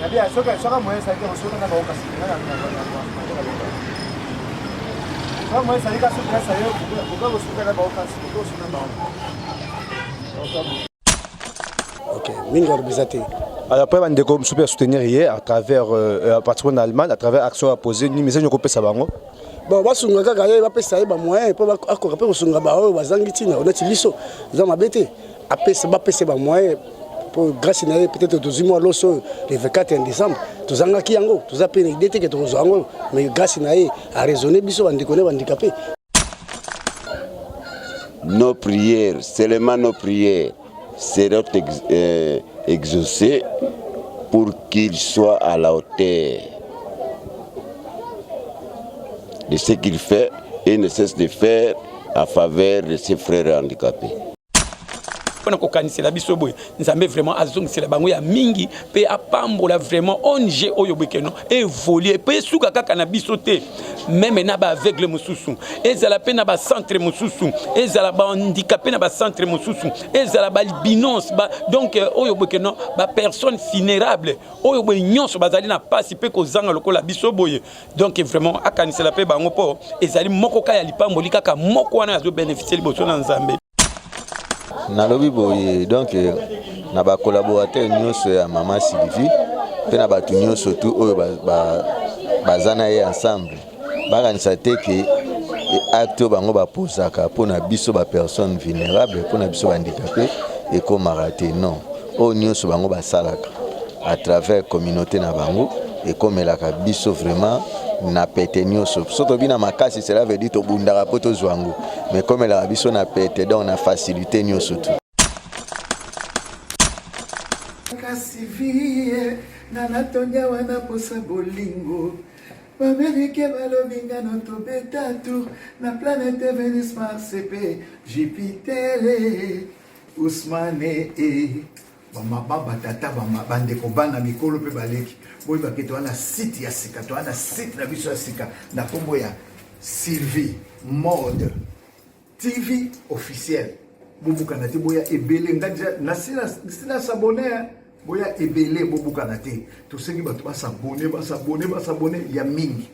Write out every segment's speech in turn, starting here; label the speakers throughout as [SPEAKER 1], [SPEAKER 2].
[SPEAKER 1] Ok, mingi organisate.
[SPEAKER 2] Alors après, on a super soutenir hier à travers participant en Allemagne, à travers action à poser, ni message nous ça va.
[SPEAKER 1] Bon, basunga kaka ye bapesa ye ba moyen po akora pe kosunga ba oyo bazangi tina onati liso za mabete apesa bapesa ba moyen pour grâce na peut-être 12 mois loso le 24 décembre tozanga ki yango tozape idée te que tozango mais grâce na ye a raisonner biso bandikone bandikapé.
[SPEAKER 3] Nos prières, seulement nos prières seront exaucées pour qu'il soit à la hauteur de ce qu'il fait et ne cesse de faire à faveur de ses frères handicapés.
[SPEAKER 4] On a kokanisi la biso boy nzambe vraiment azongisi la bango ya mingi pe apambola vraiment onge oyo bekeno évoluer pe suka kaka na biso te même na ba aveugle mususu ezala pe na ba centre mususu ezala ba handicapé na ba centre mususu ezala ba albinos ba donc oyo bekeno ba personne vulnérable oyo boy nyonso bazali na pasi pe kozanga lokola biso boy donc vraiment akanisi la pe bango po ezali moko ka ya lipamboli kaka moko wana azo bénéficier liboso na nzambe.
[SPEAKER 5] Nalobi boye donc na ba collaborateur nyonso ya Mama Sylvie pe na batu nyonso tout oyo bazana ye ensemble bakanisa te ke acte bango baposaka pona biso ba personne vulnérable pona biso handicapé et comme raté non oyo nyonso bango basalaka à travers communauté na bango et comme la biso vraiment na pete nyonso soto bina makasi cela veut dire to bundaka poto zwango mais comme la biso na pete donc na facilité nyonso tout
[SPEAKER 6] kasi vie na natonya wana posa bolingo Amerike balobinga no to betatu na planète Vénus Mars et Jupiter Ousmane bama baba tata bama bande ko bana mikolo pe baleki boy baketo wana site ya sika to wana site na biso ya sika na kombo ya Sylvie Mode TV officiel bobuka na te boya ebele ngaja na sina s'abonner boya ebele bobuka na te to sengi bato ba s'abonner ya mingi.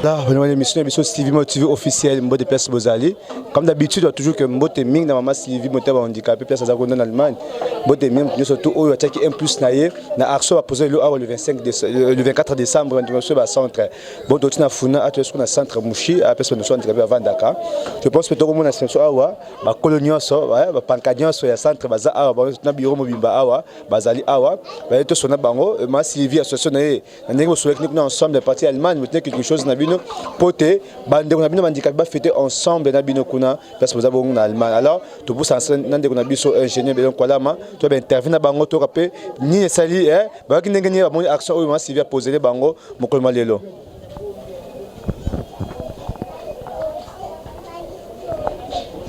[SPEAKER 2] Là, on a une émission Sylvie motivée officielle, Mbote Place Bozali. Comme d'habitude, on a toujours que Mbote Ming, dans Maman Sylvie motivée handicapée, Place Azakon en Allemagne. Mbote Ming, surtout, on a attaqué un plus naïe. Na Arso a posé le 24 décembre, on a sur le centre. Bon, d'autres na Funa, à tout ce qu'on a centre Mouchi, à personne de handicapé avant Dakar. Je pense que tout le monde a ce awa, ma colonial so, ma pancadian so ya centre baza awa, na bureau mobimba awa, bazali awa, ba to sona bango, ma Sylvie association naïe. Na négo sur nous ensemble de partie allemande, maintenant quelque chose na bino poté, bande on a bino handicapé ba fêter ensemble na bino kuna, parce que vous avez en Allemagne. Alors, tout pour ça nan de on a biso ingénieur belon kwalama, tu vas intervenir na bango to rapé ni sali ba ki ngeni ba mon action o ma Sylvie a poser les bango mokolo malelo.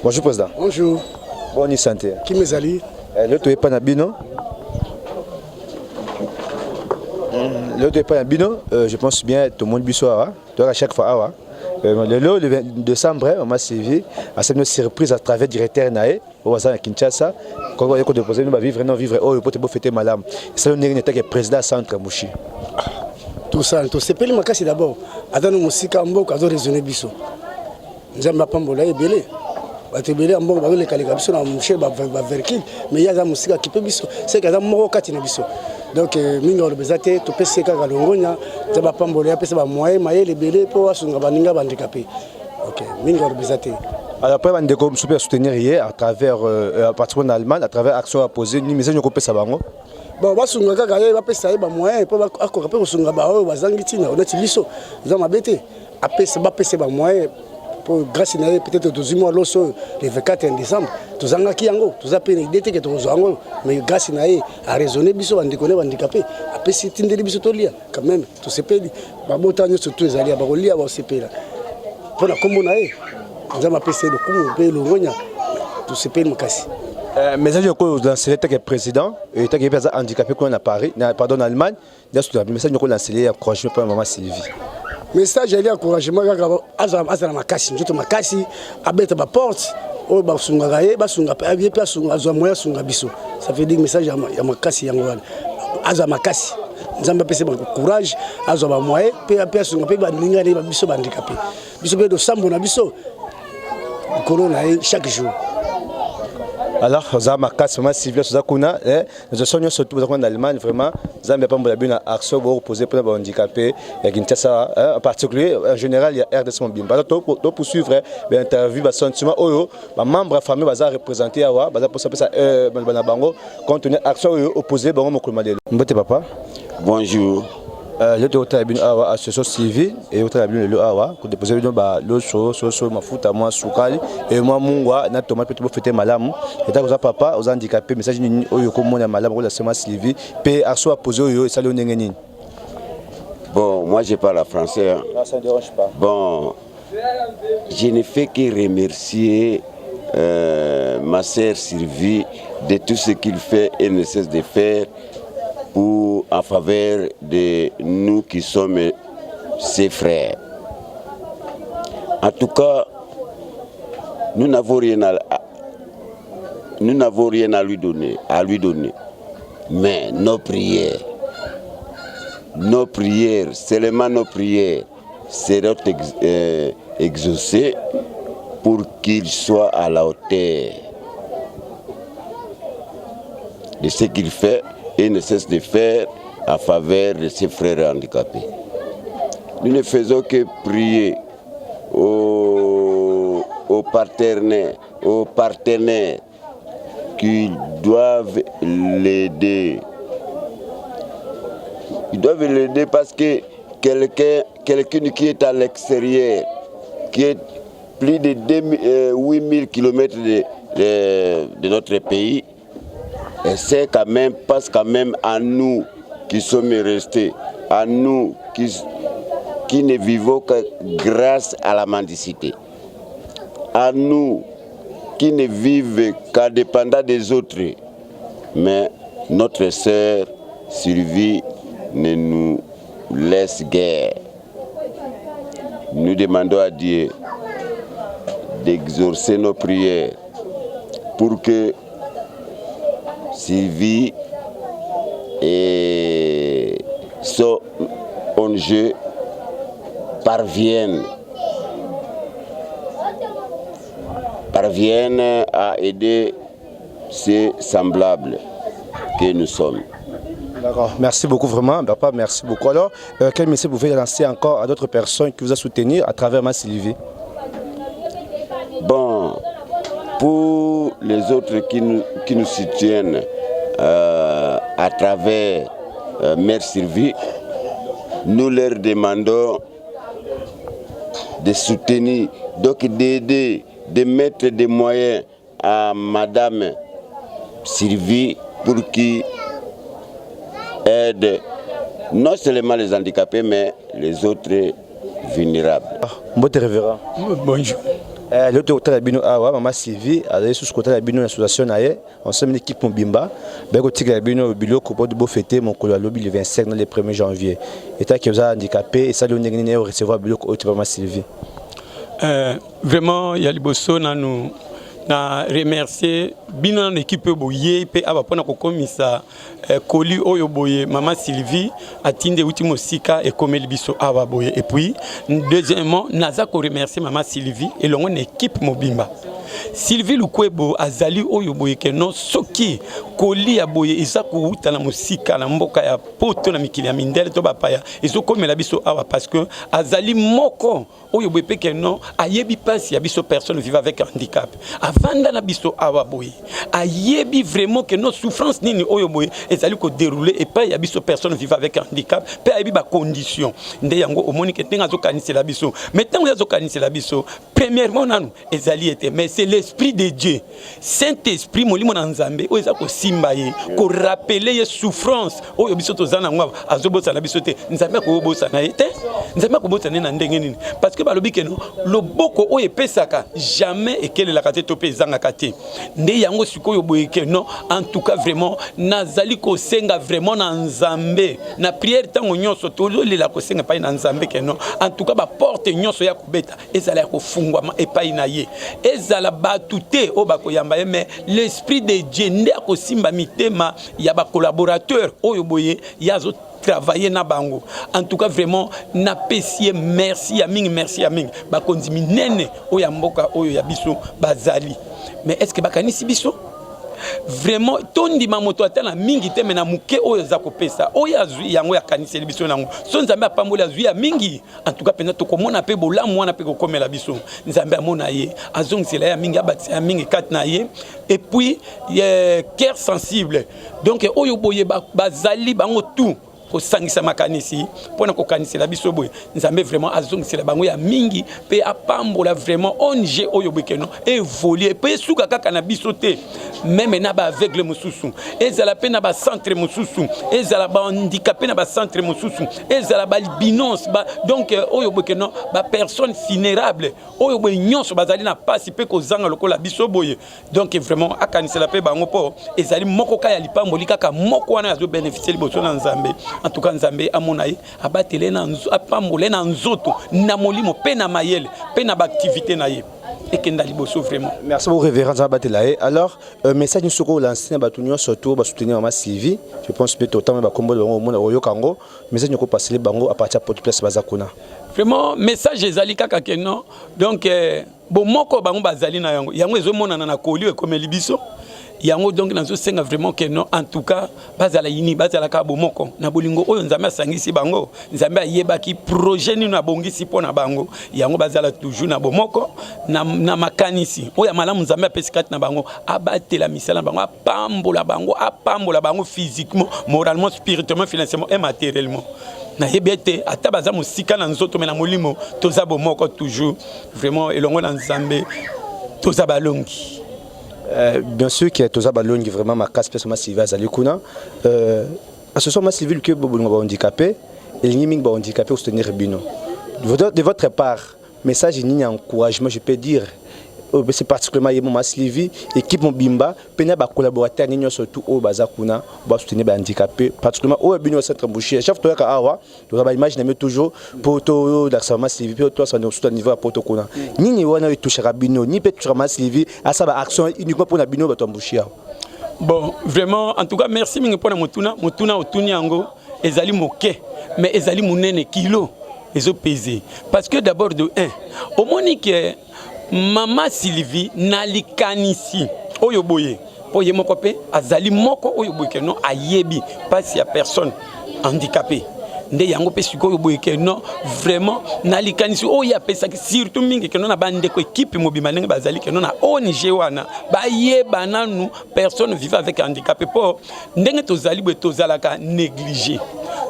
[SPEAKER 2] Bonjour président.
[SPEAKER 1] Bonjour.
[SPEAKER 2] Bonne santé.
[SPEAKER 1] Qui me zali?
[SPEAKER 2] Le to est pas na bino. Le to est pas na bino, je pense bien tout le monde biso awa, to à chaque fois le 20 décembre, on m'a servi à cette surprise à travers directeur naé au Wazan à Kinshasa. Quand on a déposé nous va vivre non vivre oh peut être fêter malam. C'est le nègre qui est président centre Mouchi.
[SPEAKER 1] Tout ça, tout c'est peli makasi d'abord. Adano musika mboko azo raisonner biso. Nzamba pambola ebele. Batebele mboko bazo le kalika biso na Mouchi ba verki mais ya za musika qui peut biso. C'est que za moko kati na biso. Donc mingi olobezate to pese kaka longonya za ba pambola pese ba moyen mayele ebele po asunga baninga bandikapé. OK, mingi olobezate.
[SPEAKER 2] Alors après on a super soutenir hier à travers participant en Allemagne à travers action à poser ni message ko pesa bango.
[SPEAKER 1] Bon basunga kaka ye ba pesa ye ba moyen po akora pe kosunga ba oyo bazangi tina onati liso za mabete apesa ba pesa ba moyen grâce à peut-être 12 mois, le 24 décembre, tous en qui yango, tous a payé l'idée que tous en mais grâce à raisonner, biso on déconne handicapé. Après c'est une délibération tolia quand même, tout se paye. Babo tanu surtout les alliés, babo lia, babo se paye là. Pour la combo naé, nous avons appelé le coup, paye le ronya, tout se paye le casse.
[SPEAKER 2] Mais ça, je crois que l'ancien président, et il y a handicapé qu'on a Paris, pardon, en Allemagne, mais ça, je crois que l'ancien encouragement pour maman Sylvie.
[SPEAKER 1] Mais ça, j'ai dit encouragement, azala makasi, njoto makasi, abeta ba porte, o ba sunga gaye, ba sunga pa avié pa sunga zo moya sunga biso. Ça veut dire message ya makasi yango wana. Azala makasi. Nzamba pese ba courage, azo ba moya, pe sunga pe ba ninga ba biso ba handicapé. Biso be do sambo na biso. Corona chaque jour.
[SPEAKER 2] Alors, ça m'a cassé vraiment civil, ça kuna, nous sommes surtout en Allemagne vraiment, ça m'a pas mal bien à action pour reposer pour les handicapés, et Kinshasa en particulier, en général il y a RDC Mobimba. Alors, pour poursuivre l'interview, le sentiment, les membres de la famille vont représenter à wa, pour ça bango, compte tenu action opposée, bango mokulmadelo. Mbote papa.
[SPEAKER 3] Bonjour.
[SPEAKER 2] Le docteur Abin Awa association civile et docteur Abin le Awa pour déposer le so mafuta moi sukali et moi mungwa na tomate peut fêter malamu et ta papa aux handicapés message ni oyo ko mona malamu pour la semence civile pe aso poser oyo et ça le ngeni.
[SPEAKER 3] Bon, moi je parle français. Hein.
[SPEAKER 2] Non, ça ne dérange pas.
[SPEAKER 3] Bon, je ne fais que remercier ma sœur Sylvie de tout ce qu'il fait et ne cesse de faire pour en faveur de nous qui sommes ses frères. En tout cas, nous n'avons rien à lui donner, mais nos prières, seulement nos prières seront exaucées pour qu'il soit à la hauteur de ce qu'il fait et ne cesse de faire en faveur de ses frères handicapés. Nous ne faisons que prier aux partenaires qui doivent l'aider. Ils doivent l'aider parce que quelqu'un qui est à l'extérieur, qui est plus de 8000 km de notre pays, et c'est quand même, parce quand même à nous qui sommes restés, à nous qui ne vivons que grâce à la mendicité, à nous qui ne vivent qu'en dépendant des autres. Mais notre sœur Sylvie ne nous laisse guère. Nous demandons à Dieu d'exaucer nos prières pour que Sylvie et son enjeu parviennent à aider ses semblables que nous sommes.
[SPEAKER 2] D'accord, merci beaucoup vraiment, papa, merci beaucoup. Alors, quel message vous pouvez lancer encore à d'autres personnes qui vous ont soutenu à travers ma Sylvie?
[SPEAKER 3] Bon, pour les autres qui nous soutiennent à travers Mère Sylvie, nous leur demandons de soutenir, donc d'aider, de mettre des moyens à Madame Sylvie pour qu'il aide non seulement les handicapés, mais les autres vulnérables.
[SPEAKER 2] Bon, révérend.
[SPEAKER 4] Bonjour.
[SPEAKER 2] L'autre côté de Bino Awa, maman Sylvie, elle sous côté de Bino l'association naie, on s'est mis l'équipe Mobimba, ben côté de Bino Bilo pour de beau fêter mon collègue lobby le 25 dans le 1er janvier. Et tant que vous avez handicapé et ça le négligé recevoir Bilo côté maman Sylvie.
[SPEAKER 4] Vraiment il y a les bosso nous na remercier bino l'équipe boye pe aba pona ko komisa koli oyo boye maman Sylvie atinde ultimo sika et komeli biso aba boye et puis deuxièmement naza ko remercier maman Sylvie et longo équipe Mobimba Sylvie Lukwebo azali oyo boye ke non soki kolia boye eza kuuta na musika na mboka ya poto na mikili ya mindele to bapaya ezo komela biso awa parce que azali moko oyo boye pe ke non ayebi pasi ya biso personne vivant avec handicap avanda na biso awa boye ayebi vraiment que non souffrance nini oyo boye ezali ko dérouler et pas ya biso personne vivant avec handicap pe ayebi ba condition nde yango omoni ke tenga zo kanisela biso mais tango ya zo kanisela biso premièrement nanu ezali été mais c'est l'esprit de Dieu Saint-Esprit molimo na nzambe oyo eza ko simba ye ko rappeler ye souffrance oyo biso tozana ngwa azobosa na biso te nzambe ko bosa na ye te nzambe ko bosa na ndenge nini parce que balobi ke no loboko oyo pesaka jamais ekelelaka te to pe ezangaka te nde yango sikoyo boye ke no en tout cas vraiment nazali ko senga vraiment na nzambe na prière tango nyonso tozolela ko senga pa na nzambe ke no en tout cas ba porte nyonso ya kubeta ezala ko fungwama epai na ye ezala batute o bakoyamba ye mais l'esprit de Dieu nde akosimba mitema ya ba collaborateur oyo boye yazo travailler na bango en tout cas vraiment na pesier merci ya mingi bakonzi minene oyo ya mboka oyo ya biso bazali mais est-ce que bakanisi biso vraiment tondima moto atala mingi te mena muke oyo za kopesa oyo azui yango ya kaniseli biso nango so nzambe apambola azui ya mingi en tout cas pena to komona pe bolamu wana pe kokomela biso nzambe amona ye azongisela ya mingi abatisa ya mingi kat na ye et puis cœur sensible donc oyo boye bazali bango tout ko sangisa makanisi pona ko kanisela biso boye nzambe vraiment azongisela bango ya mingi pe apambola vraiment onge oyo bokeno évoluer pe suka kaka na biso te même na ba aveugle mususu ezala pe na ba centre mususu ezala ba handicapé na ba centre mususu ezala ba albinos ba donc oyo bokeno ba personne vulnérable oyo boye nyonso bazali na pasi pe ko zanga lokola biso boye donc vraiment akanisela pe bango po ezali moko ka ya lipamboli kaka moko wana azo bénéficier liboso na nzambe en tout cas nzambe amonaye abatele na apambole na nzoto na molimo pe na mayele pe na ba activité na ye ekenda liboso vraiment.
[SPEAKER 2] Merci beaucoup révérend Abatelaye. Alors message nous soko lancer ba tunyo surtout ba soutenir maman Sylvie. Je pense peut autant ba kombo le monde oyo kango message nous passer bango à partir de porte place bazakuna.
[SPEAKER 4] Vraiment message ezali kaka keno donc bon moko bango bazali na yango ezo monana na koli e comme libiso yango donc nazo senga vraiment que non en tout cas bazala yini bazala ka bomoko na bolingo oyo nzambe asangisi bango nzambe ayebaki projet ni na bongisi pona bango yango bazala toujours na bomoko na makanisi oyo malamu nzambe apesikat na bango abatela misala bango apambola bango physiquement moralement spirituellement financièrement et matériellement na yebete ata baza musika na nzoto mena molimo toza bomoko toujours vraiment elongo na nzambe toza balongi.
[SPEAKER 2] Bien sûr que tous les vraiment ma casse personne Sylvie azali kuna association Sylvie que bobo handicapé et liming handicapé au soutenir bino de votre part message ni encouragement je peux dire c'est particulièrement Yemo Sylvie équipe Mobimba pena ba collaborateur ni surtout au bazakuna ba soutenir ba handicapé particulièrement au bino centre boucher chef toyaka awa to ba imaginer toujours pour to d'accès Sylvie pour toi ça au niveau à protocole ni wana toucher bino ni peut toucher Sylvie à ça ba action uniquement pour na bino ba boucher.
[SPEAKER 4] Bon vraiment en tout cas merci mingi pour motuna otuni yango ezali moke mais ezali munene kilo ezo peser parce que d'abord de 1 au monique Maman Sylvie nalikanisi oyo boye oye moko pe azali moko oyo boye ke non ayebi pas ya personne handicapée nde yango pe siko oyo boye ke non vraiment nalikanisi oyo apesa surtout mingi ke non na bande ko équipe mobima ndenge bazali ke non na ONG wana bayeba nanu personne vivant avec handicap po ndenge tozali boye tozalaka négligé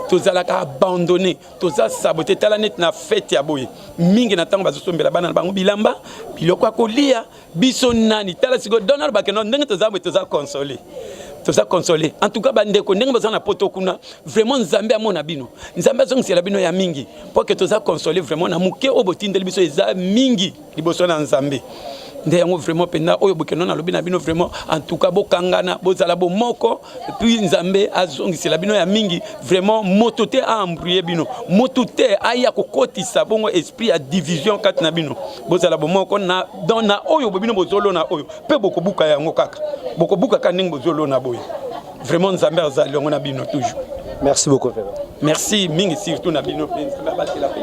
[SPEAKER 4] tozalaka abandonné toza saboté tala net na fête ya boye mingi na tango bazosombela bana na bango bilamba biloko akolia biso nani tala siko donald bakeno ndenge toza consolé en tout cas bandeko ndenge baza na poto kuna vraiment nzambe amona bino nzambe azongisela bino ya mingi pour que toza consolé vraiment na muke obotindeli biso eza mingi liboso na nzambe nde yango vraiment penda oyo bokeno na lobi na bino vraiment en tout cas bokangana bozala bomoko puis nzambe azongisela bino ya mingi vraiment motote a embrouiller bino motote aya kokotisa bongo esprit ya division kat na bino bozala bomoko na dans na oyo bobino bozolo na oyo pe bokobuka yango kaka bokobuka ka ndenge bozolo na boye vraiment nzambe azali yango na bino toujours.
[SPEAKER 2] Merci beaucoup, frère.
[SPEAKER 4] Merci, mingi surtout na bino pe.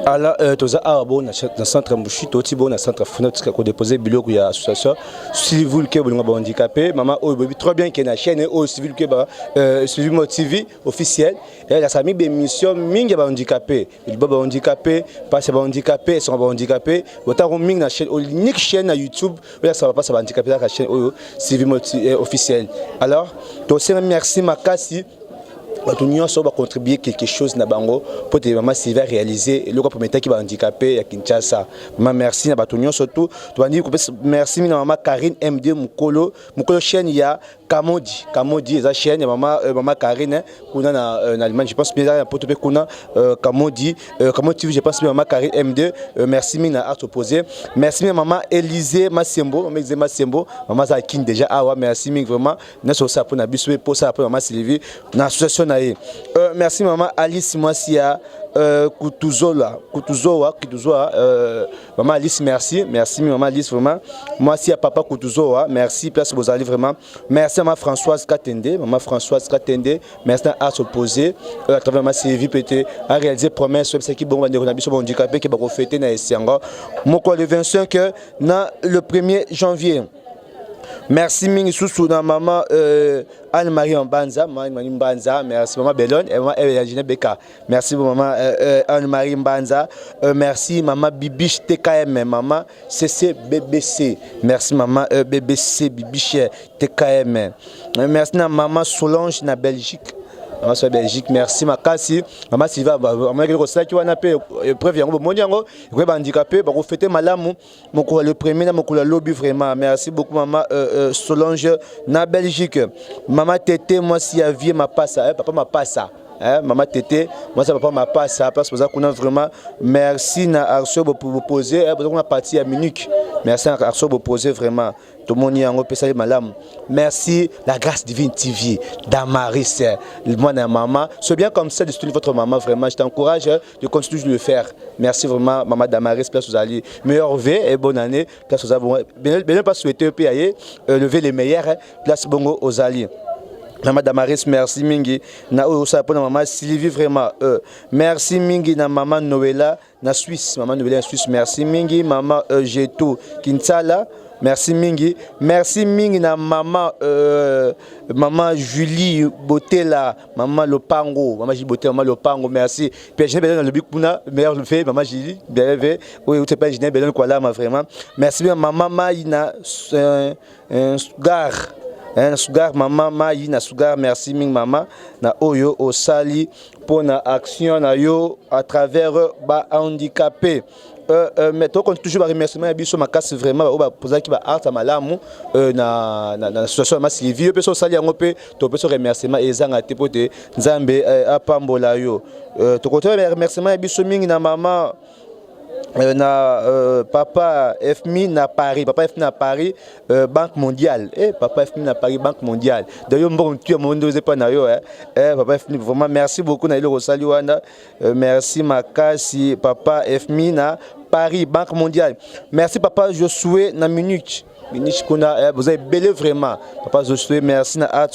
[SPEAKER 2] Alors, toza arabo na centre Mbushi, toti bo na centre Fenêtre ko déposer biloko ya association civil ke bolonga ba handicapé. Maman o bobi trop bien que na chaîne o civil ke ba Suivi TV officiel. Et la sami be mission mingi ba handicapé. Il ba handicapé, passe ba handicapé, sont ba handicapé. Bota ko mingi na chaîne unique chaîne na YouTube, là ça va pas ça ba handicapé la chaîne o Suivi officiel. Alors, to merci makasi. Nous avons contribué quelque chose na bango pour que maman Sylvie réaliser le premier qui va handicapé à Kinshasa. Maman merci na batunyo surtout. Merci na maman Karine MD Mukolo chaîne ya Kamodi eza chaîne ya maman Karine kuna na Allemagne je pense bien pour te kuna Kamodi TV je pense maman Karine MD merci na art opposé. Merci maman Élisée Masembo maman Zakin déjà awa merci vraiment na so ça pour na biso pour ça pour maman Sylvie na association. Merci maman Alice Moisia Kutuzoa maman Alice merci maman Alice vraiment Moisia papa Kutuzoa merci place Bozali vraiment merci maman Françoise Katende merci à s'opposer à travers ma Sylvie pété à réaliser promesse c'est qui bon on a biso handicapé qui va fêter na Essenga moko le 25 na le 1er janvier. Merci mingi sous na maman Anne-Marie Mbanza, merci maman Bellone et maman Eugénie Beka. Merci maman Anne-Marie Mbanza, merci maman Bibiche TKM, maman CC BBC. Merci maman BBC Bibiche TKM. Merci na maman Solange na Belgique. Maman sur Belgique, merci makasi. Maman Sylvain, maman qui va naper preuve yango mondiango, il va handicapé, va fêter malamu, mon le premier na mon lobby vraiment. Merci beaucoup maman Solange na Belgique. Maman Tété, moi si a vie ma passe, papa ma passe. Maman Tété, moi ça papa ma passe, parce que qu'on a vraiment merci na Arso pour vous poser, on a parti à Munich. Merci à Arso pour poser vraiment. Tout le monde y a un malam. Merci la grâce divine TV, Damaris, moi et maman. C'est bien comme ça de soutenir votre maman vraiment. Je t'encourage de continuer de le faire. Merci vraiment maman Damaris, place aux alliés. Meilleure V et bonne année. Place aux alliés. Bien pas souhaiter payer, lever les meilleurs. Place bongo aux alliés. Maman Damaris, merci mingi. Na osa pour maman Sylvie vraiment. Merci mingi na maman Noëlla na Suisse. Maman Noëlla en Suisse. Merci mingi maman Jeto Kinsala. Merci mingi na maman maman Julie Botela, maman Lopango, maman Julie Botela, maman Lopango, merci. Puis j'ai bien dans le bikuna, meilleur le fait, maman Julie, bien fait. Oui, tu peux j'ai bien quoi là, vraiment. Merci bien maman Maïna Sugar. Sugar maman Maïna Sugar, merci ming maman na oyo osali pour na action na yo à travers ba handicapé. Mais toi, quand toujours remerciement, biso makasi vraiment, poser qui va art malamu na situation ma Sylvie, peut sali yango pe, to peut remerciement ezanga te pote nzambe apambola yo. To côté remerciement biso mingi na maman na papa FMI na Paris, Banque mondiale. Papa FMI na Paris, Banque mondiale. D'ailleurs, tu as mon pas na yo papa FMI vraiment merci beaucoup na ile rosali wana. Merci makasi papa FMI na Paris, Banque mondiale. Merci papa Josué na Munich. Vous avez belé vraiment. Papa Josué, merci na art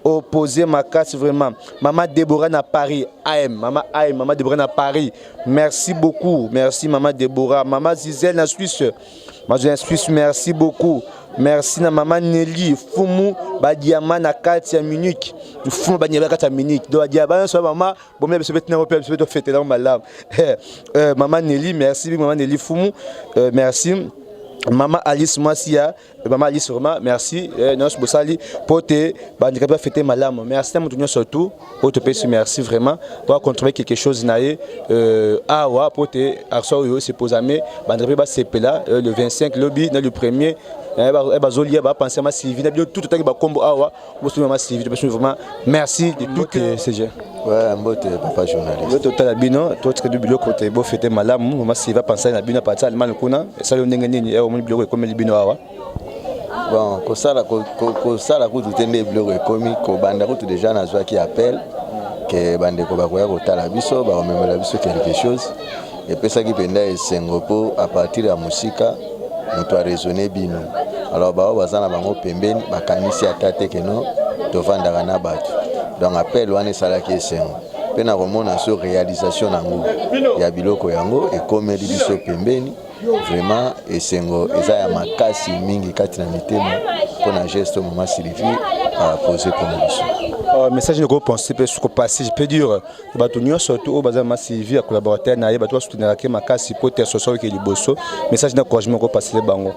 [SPEAKER 2] opposé ma casse vraiment. Maman Déborah na Paris, maman Déborah na Paris. Merci beaucoup. Merci maman Déborah. Maman Zizel na Suisse. Maman Zizel na Suisse, merci beaucoup. Merci na maman Nelly Fumu Badiama na Katia Munich. Fumu Badiama Katia Munich. Do Diaba so maman, bon mais peut-être na peut fêter dans ma lame. Maman Nelly, merci maman Nelly Fumu. Merci. Maman Alice Moisia, maman Alice vraiment merci. Nous sommes pour te bandicapé fêter malam. Merci à mon surtout. Pour te payer merci vraiment. Pour contribuer quelque chose naé. Awa pour te arso yo se poser bandicapé ba CP là le 25 lobby dans le premier. Bazoli ba penser ma Sylvie tout le temps ba combo awa. Moi ma Sylvie vraiment merci de tout que c'est.
[SPEAKER 5] Ouais, mbote papa journaliste.
[SPEAKER 2] Le total bino, toi tu du bilo côté bo fêter malam, maman Sylvie penser na bino partir allemand kuna, ça le ndenge nini e o mon bilo comme le bino awa.
[SPEAKER 5] Bon, ko sala ko tout tende bilo komi ko banda ko déjà na zwa qui appelle que bande ko ba ko ya ko tala biso ba même la biso quelque chose et puis ça qui penda esengo po à partir de la musique on doit raisonner bino. Alors ba bazana bango pembeni ba kanisi atate que non to vanda na batu. Donc appel wana sala qui esengo. pe na komona so réalisation nango ya biloko yango ekomeli biso pembeni vraiment esengo eza ya makasi mingi kati na mitema mpona geste Maman Sylvie apose mpona biso.
[SPEAKER 2] Message de penser peut se passer, je peux dire bato surtout au bazar Maman Sylvie à collaborateur na ye bato soutenir ke makasi pote soso ke liboso message d'encouragement ko passer bango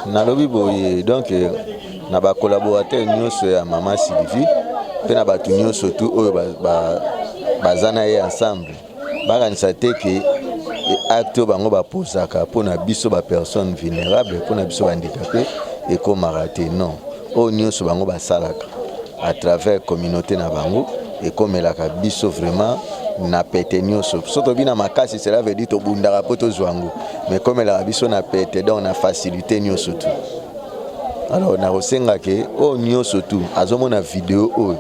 [SPEAKER 5] na lobi boye donc na ba collaborateur nyonso ya Maman Sylvie pe na bato nyonso tout oyo bazana ye ensemble bakanisa te ke acte bango baposaka mpona biso ba personne vulnérable mpona biso handicapé ekomaka te non oyo nyonso bango basalaka à travers communauté na bango ekomelaka biso vraiment na pete nyonso soto bina makasi cela veut dire to bundaka po to zwango mais comme la biso na pete donc na facilité nyonso tout alors na kosenga ke oyo nyonso tout azomona vidéo oyo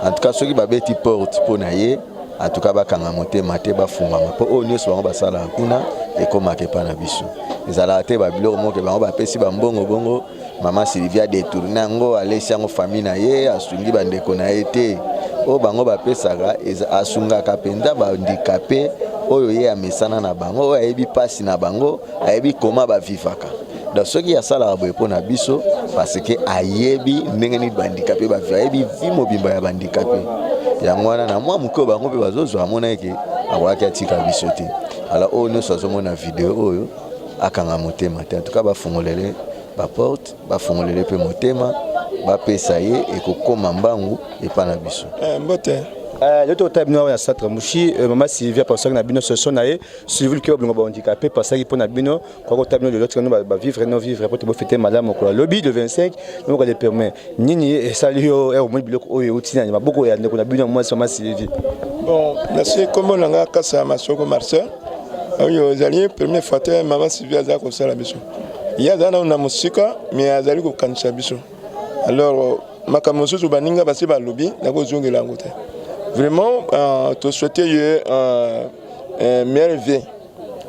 [SPEAKER 5] en tout cas soki babeti porte po na ye en tout cas bakanga motema te bafungama po oyo nyonso bango basala kuna ekomaka epa na biso ezalaka te babiloko moko bango bapesi bambongo bongo Maman Sylvie a détourné yango alesi yango famille na ye asungi bandeko na ye te oyo bango bapesaka asungaka mpenza bahandicapé oyo ye amesana na bango oyo ayebi mpasi na bango ayebi koma bavivaka donc soki asalaka boye mpo na biso parce que ayebi ndenge nini bahandicapé baviva ayebi vi mobimba ya bahandicapé yango wana na mwa moke oyo bango mpe bazozwa amona eke akoyaki atika biso te alors oyo nyonso azomona video oyo akanga motema te en tout cas bafungolele baporte bafungolele mpe motema bapesa ye ekokoma mbangu epa na biso
[SPEAKER 7] mbote
[SPEAKER 2] Yoto tabino ya satra mushi Maman Sylvie parce que na bino session na ye suivi que ba handicapé parce que pour na bino kwa tabino de l'autre ba vivre non vivre pour te fêter madame ko lobby le 25 nous le permet nini salio e au moins biloko oyo utina ba boko ya ndeko na bino moi Maman Sylvie.
[SPEAKER 7] Bon merci comme on a kasa masoko Marcel oyo zali premier facteur Maman Sylvie aza ko sala biso ya zana na musika mais azali ko kanisa biso alors makamoso to baninga basi ba lobby na ko zongela ngote. Vraiment, tu souhaitais un meilleur vie.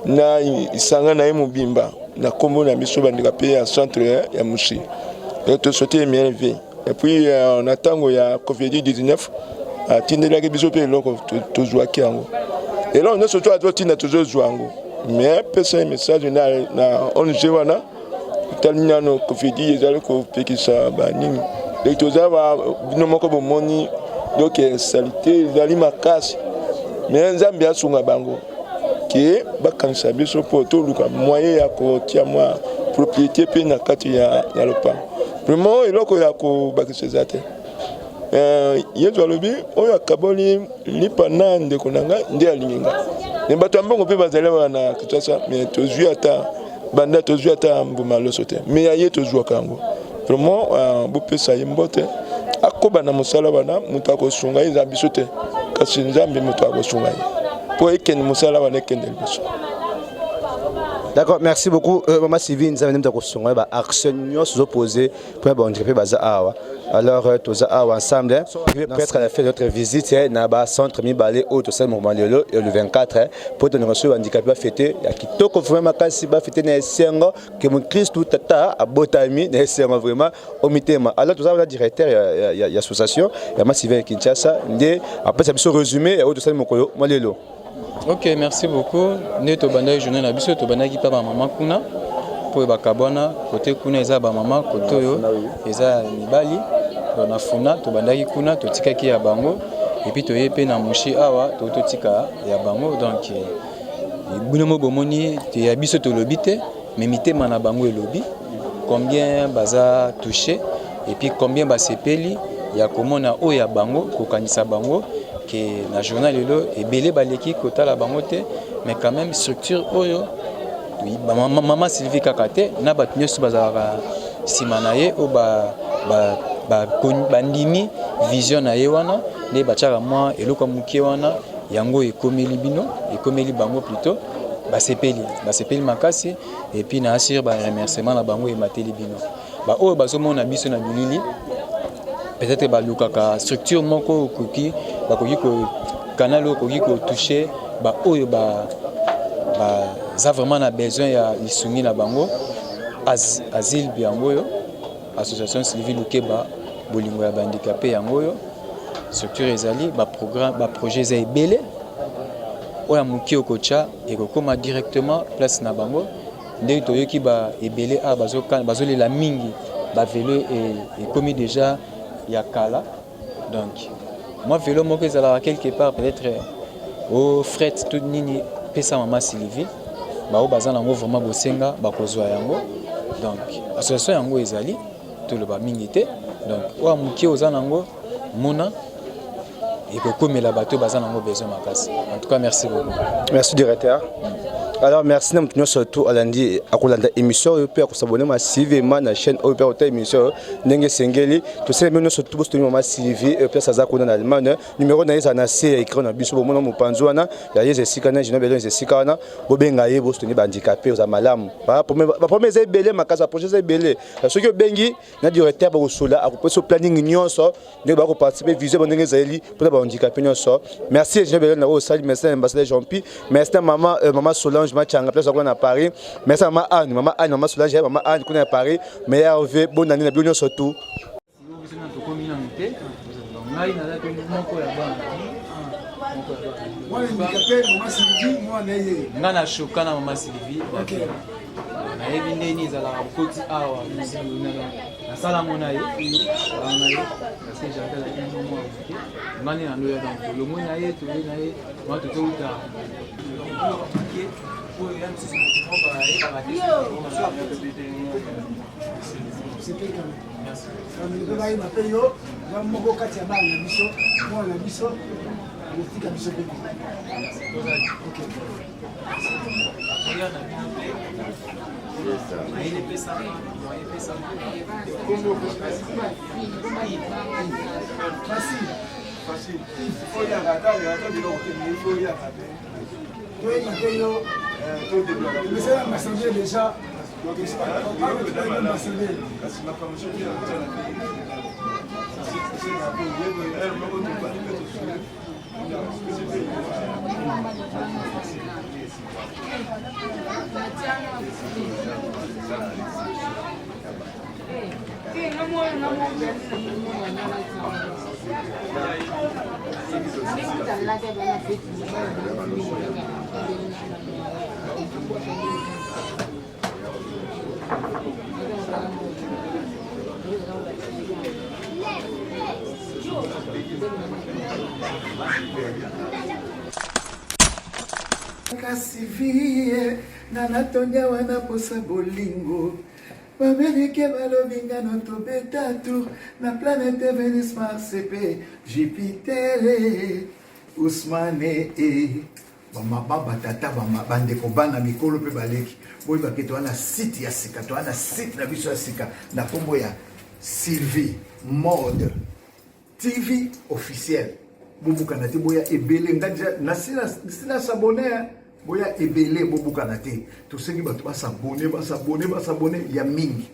[SPEAKER 7] Na isanga na mobimba na kombo na biso bandikapé à centre ya Mushi. Et tu souhaitais un meilleur vie. Et puis on attend ya Covid-19 à tindela ke biso pe loko to jouaki yango. Et là on est surtout à toi tinda toujours jouango. Mais pesa message na ONG wana talina no Covid ezali ko pekisa ba nini. Et tu zaba bino moko bomoni donc salité ezali makasi mais nzambe asunga bango ke bakanisa biso po toluka moyen ya kotia mwa propriété pe na kati ya lopango vraiment eloko ya kobakisa zate yezo alobi oyo akaboli lipa na ndeko nanga nde alinginga ne bato ambongo pe bazali na kitasa mais tozwi ata banda tozwi ata mbuma loso te mais aye tozwa kango vraiment bopesa ye mbote akoba na musala bana mutu akosunga eza biso te kasi nzambe mutu akosunga po ekende musala bana ekende biso.
[SPEAKER 2] D'accord, merci beaucoup Maman Sylvie nous avons akosunga ba action nyos opposé pour ba handicapé baza awa. Alors tous awa ensemble presque à la fin de notre visite na ba centre Mibale au to sel moment le 24 pour donner reçu handicapé fêter ya kitoko vraiment kasi ba fêter na sengo que mon Christ tout tata abotami na sengo vraiment au mitema. Alors tous avons directeur ya association ya Maman Sylvie Kinshasa ndé après ça biso résumé au to sel mokolo malelo.
[SPEAKER 8] Ok, merci beaucoup. Nous sommes en journée na biso to banaki pa ba maman kuna pour ba kabona côté kuna eza ba maman côté yo eza mibali na funa to bandaki kuna to tikaki ya bango et puis to yepe na mushi awa to tika ya bango donc bunomo bomoni te ya biso to lobité mais mitema na bango e lobi combien baza touché et puis combien ba sepeli ya komona o ya bango ko kanisa bango que la journal est belé baleki kota la bangote mais quand même structure oyo oui Maman Sylvie kakate na batnyo su bazara simanaye o bandimi vision na yewana ne bachaka moi eloko mukie wana yango ekomeli bino ekomeli bango plutôt basepeli makasi et puis na assure ba remerciement na bango e mateli bino ba oyo bazomona biso na bilili peut-être balukaka structure moko koki bakoki ko canal koki ko toucher ba oyo za vraiment na besoin ya lisungi na bango asile yango yo association Sylvie Lukeba bolingo ya handicapé yango yo structure ezali baprogramme baprojet eza ebele oyo moki okotia ekokóma directement place na bango ndenge toyoki baebele a bazolela mingi bavelo ekomi déjà ya kala donc moi vélo moko ezalaka quelque part peut-être au fret tout nini pesa mama Sylvie bao baza nango vraiment bosenga bakozwa yango donc association yango ezali toloba mingi te donc oyo moki oza nango mona ekokomela bato baza nango besoin makasi. En tout cas merci beaucoup.
[SPEAKER 2] Merci directeur. Alors merci na mtunyo surtout alandi akolanda émission pe akosabonner massivement na chaîne OP Hotel émission ndenge sengeli to sele mino surtout bosto mama Sylvie pe ça za ko na Allemagne numéro na yesa na C écrit na biso bomo mo panzwana ya yesa sika na jino belo sika na bobenga ye bosto ni handicapé za malamu ba premier za belé makasa projet za belé soki obengi na directeur ba kosola akopeso planning nyonso ne ba ko participer viser ndenge zaeli pour ba handicapé nyonso. Merci jino belo na osali merci ambassadeur Jean-Pi merci maman Solange Machanga place à Paris. Merci à maman Solange, maman Anne qui est à Paris. Meilleur vœu, bonne année, bien surtout.
[SPEAKER 8] Nga na choka na mama Sylvie. Na yebi ndeni ezalaka bokoti awa na sala mona ye na ye parce que j'appelle la une moment ngani na loya donc le mona ye to na ye moi to uta
[SPEAKER 6] Kasivie na natonya wana posa bolingo bamelike balobinga no tobeta tour na planète Vénus Mars pe Jupiter Ousmane bamababa tata bandeko bana mikolo pe baleki boyi baketo wana site ya sika to wana site na biso ya sika na kombo ya Sylvie Mode TV officiel bobukana te boya ebele nganja na sina s'abonner boya ebele bobukana te to sengi bato basabone ya mingi